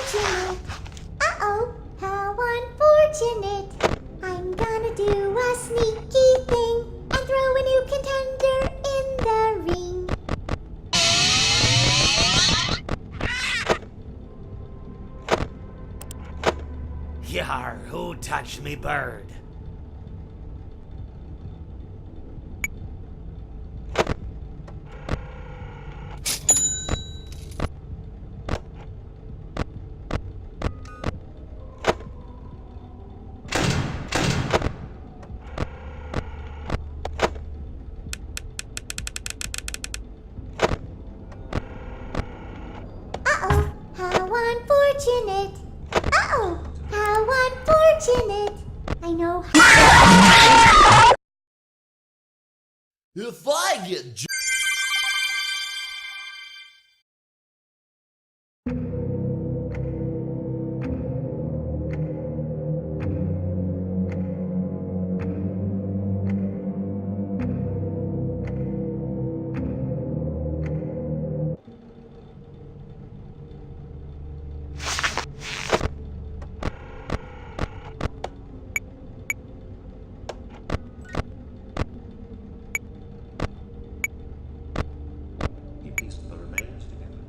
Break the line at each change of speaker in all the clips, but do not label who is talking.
unfortunate. Uh-oh, how unfortunate. I'm gonna do a sneaky thing and throw a new contender in the ring.
Yar, who touched me bird?
Uh-oh, how unfortunate. Uh-oh, how unfortunate. I know how.
If I get
He pieced the remains together.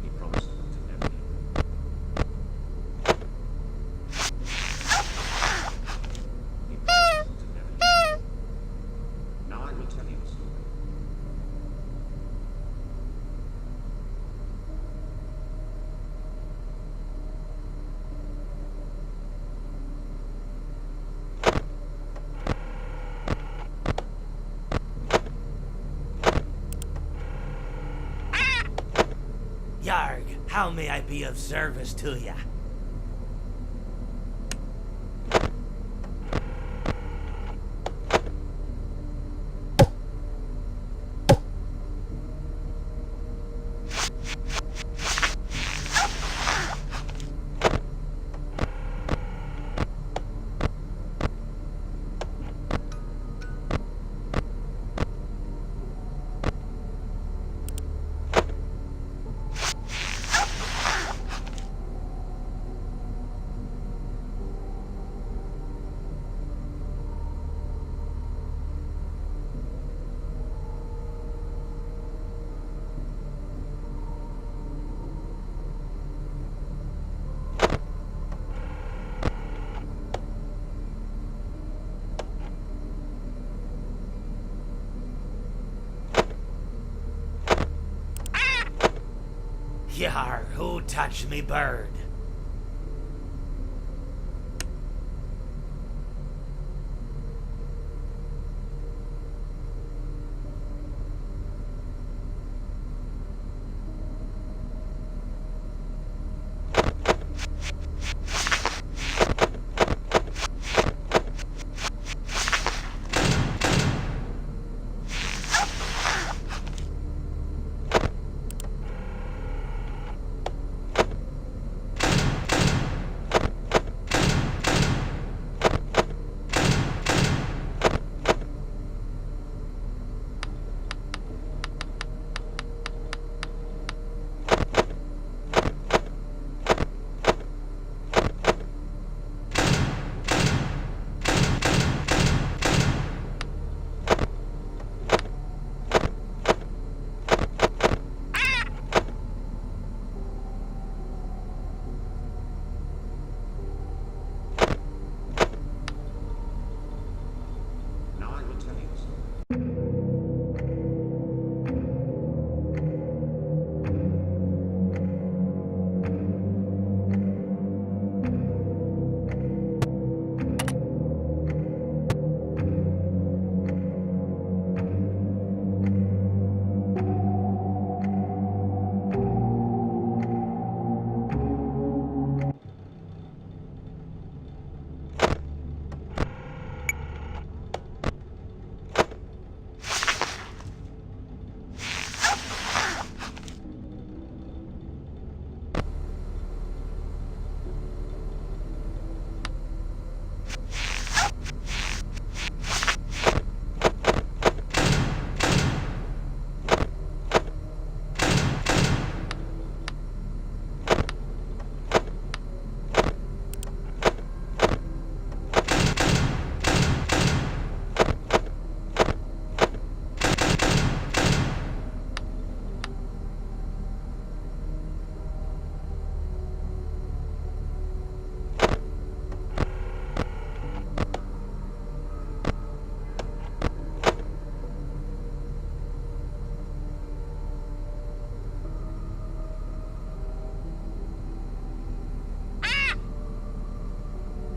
He promised them to never leave. He promised them to never leave. Now I will tell you a story.
Yarg, how may I be of service to ya? Yar, who touched me bird?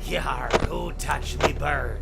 Yar, who touched me bird?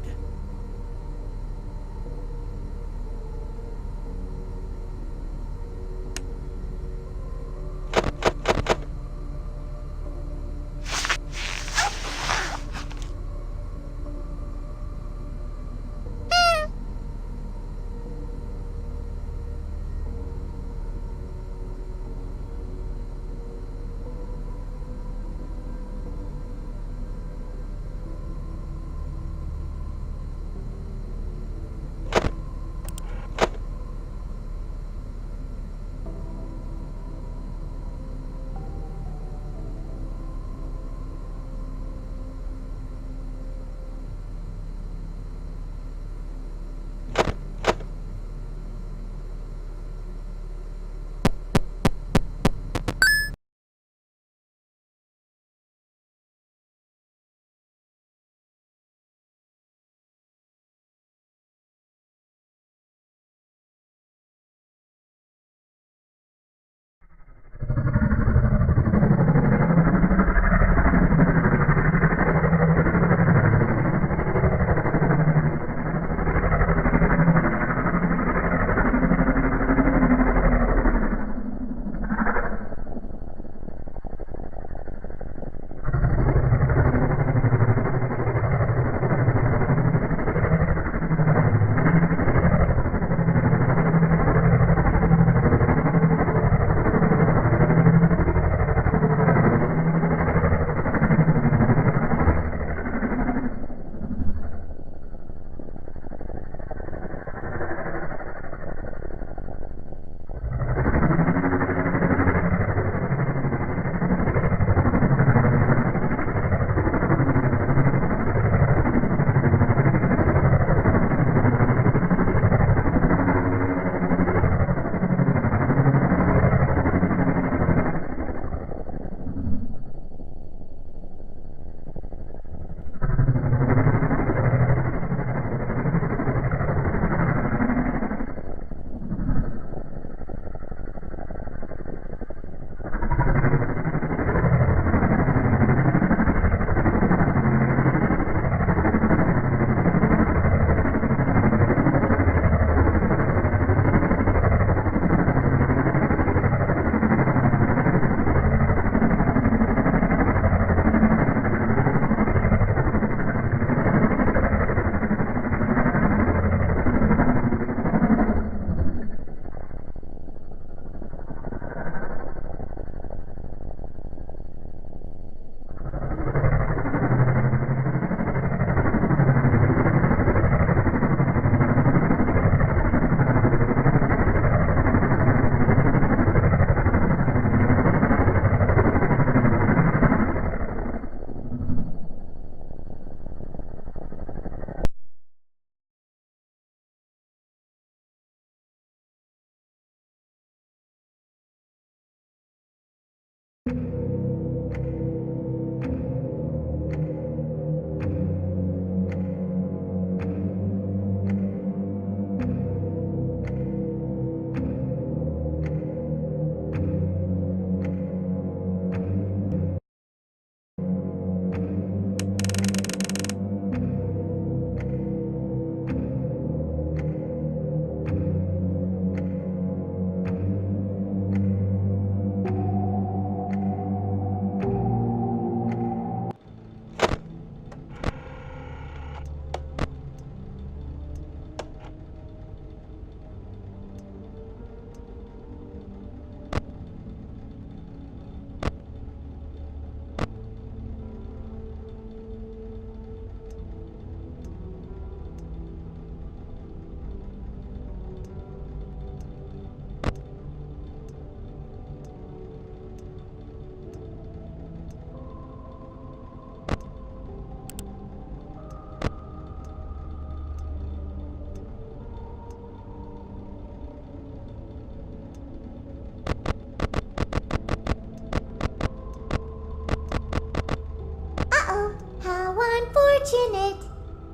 unfortunate.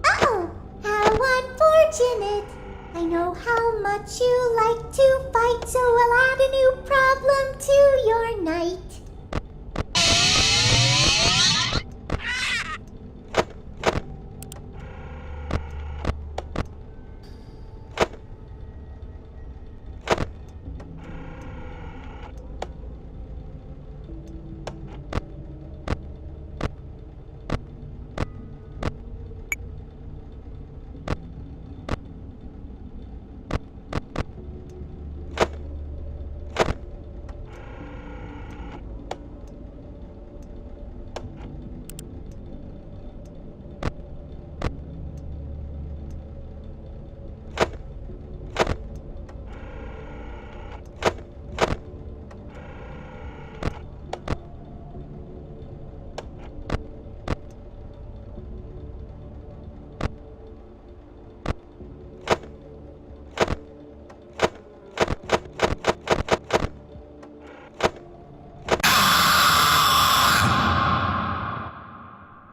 Oh, how unfortunate. I know how much you like to fight, so I'll add a new problem to your night.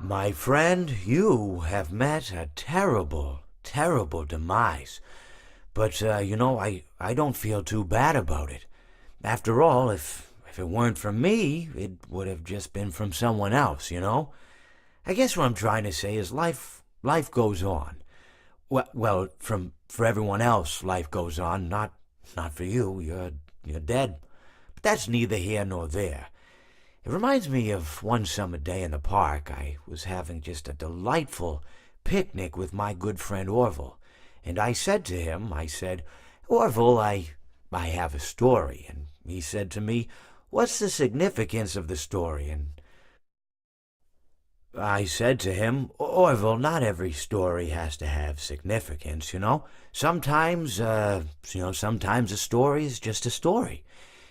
My friend, you have met a terrible, terrible demise. But, I don't feel too bad about it. After all, if it weren't from me, it would have just been from someone else, you know? I guess what I'm trying to say is life goes on. Well, for everyone else, life goes on, not for you. You're dead. But that's neither here nor there. It reminds me of one summer day in the park. I was having just a delightful picnic with my good friend Orville. And I said to him, Orville, I have a story. And he said to me, what's the significance of the story? And I said to him, Orville, not every story has to have significance, you know? Sometimes a story is just a story.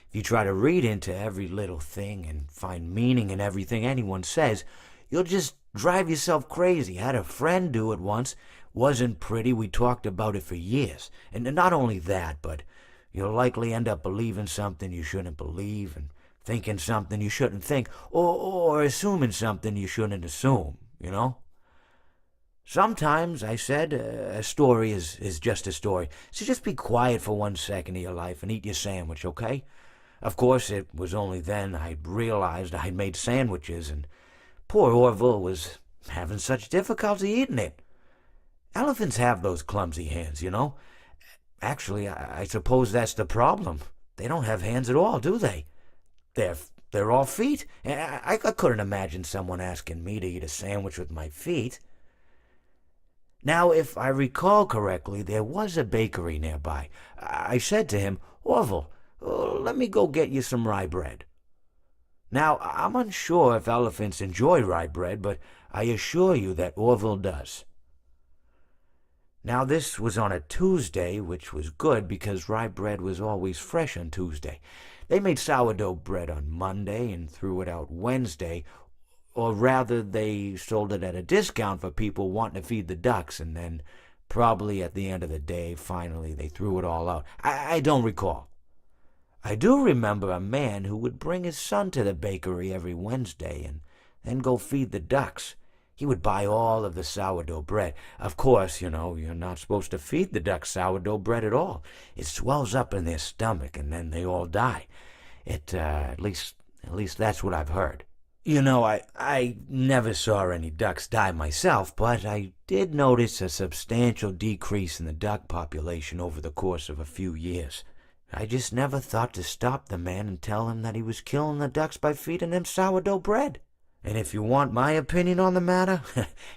If you try to read into every little thing and find meaning in everything anyone says, you'll just drive yourself crazy. I had a friend do it once. Wasn't pretty. We talked about it for years. And not only that, but you'll likely end up believing something you shouldn't believe and thinking something you shouldn't think, or assuming something you shouldn't assume, you know? Sometimes, I said, a story is just a story. So just be quiet for 1 second of your life and eat your sandwich, okay? Of course, it was only then I realized I'd made sandwiches, and poor Orville was having such difficulty eating it. Elephants have those clumsy hands, you know? Actually, I suppose that's the problem. They don't have hands at all, do they? They're all feet. I couldn't imagine someone asking me to eat a sandwich with my feet. Now, if I recall correctly, there was a bakery nearby. I said to him, Orville, let me go get you some rye bread. Now, I'm unsure if elephants enjoy rye bread, but I assure you that Orville does. Now, this was on a Tuesday, which was good because rye bread was always fresh on Tuesday. They made sourdough bread on Monday and threw it out Wednesday, or rather they sold it at a discount for people wanting to feed the ducks, and then probably at the end of the day, finally, they threw it all out. I don't recall. I do remember a man who would bring his son to the bakery every Wednesday and then go feed the ducks. He would buy all of the sourdough bread. Of course, you're not supposed to feed the ducks sourdough bread at all. It swells up in their stomach and then they all die. At least that's what I've heard. I never saw any ducks die myself, but I did notice a substantial decrease in the duck population over the course of a few years. I just never thought to stop the man and tell him that he was killing the ducks by feeding them sourdough bread. And if you want my opinion on the matter,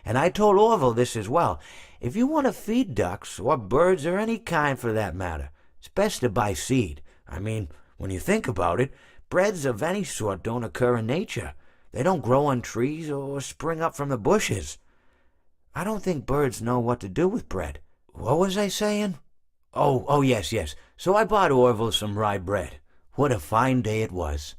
and I told Orville this as well, if you want to feed ducks, or birds, or any kind for that matter, it's best to buy seed. I mean, when you think about it, breads of any sort don't occur in nature. They don't grow on trees or spring up from the bushes. I don't think birds know what to do with bread. What was I saying? Oh, yes. So I bought Orville some rye bread. What a fine day it was.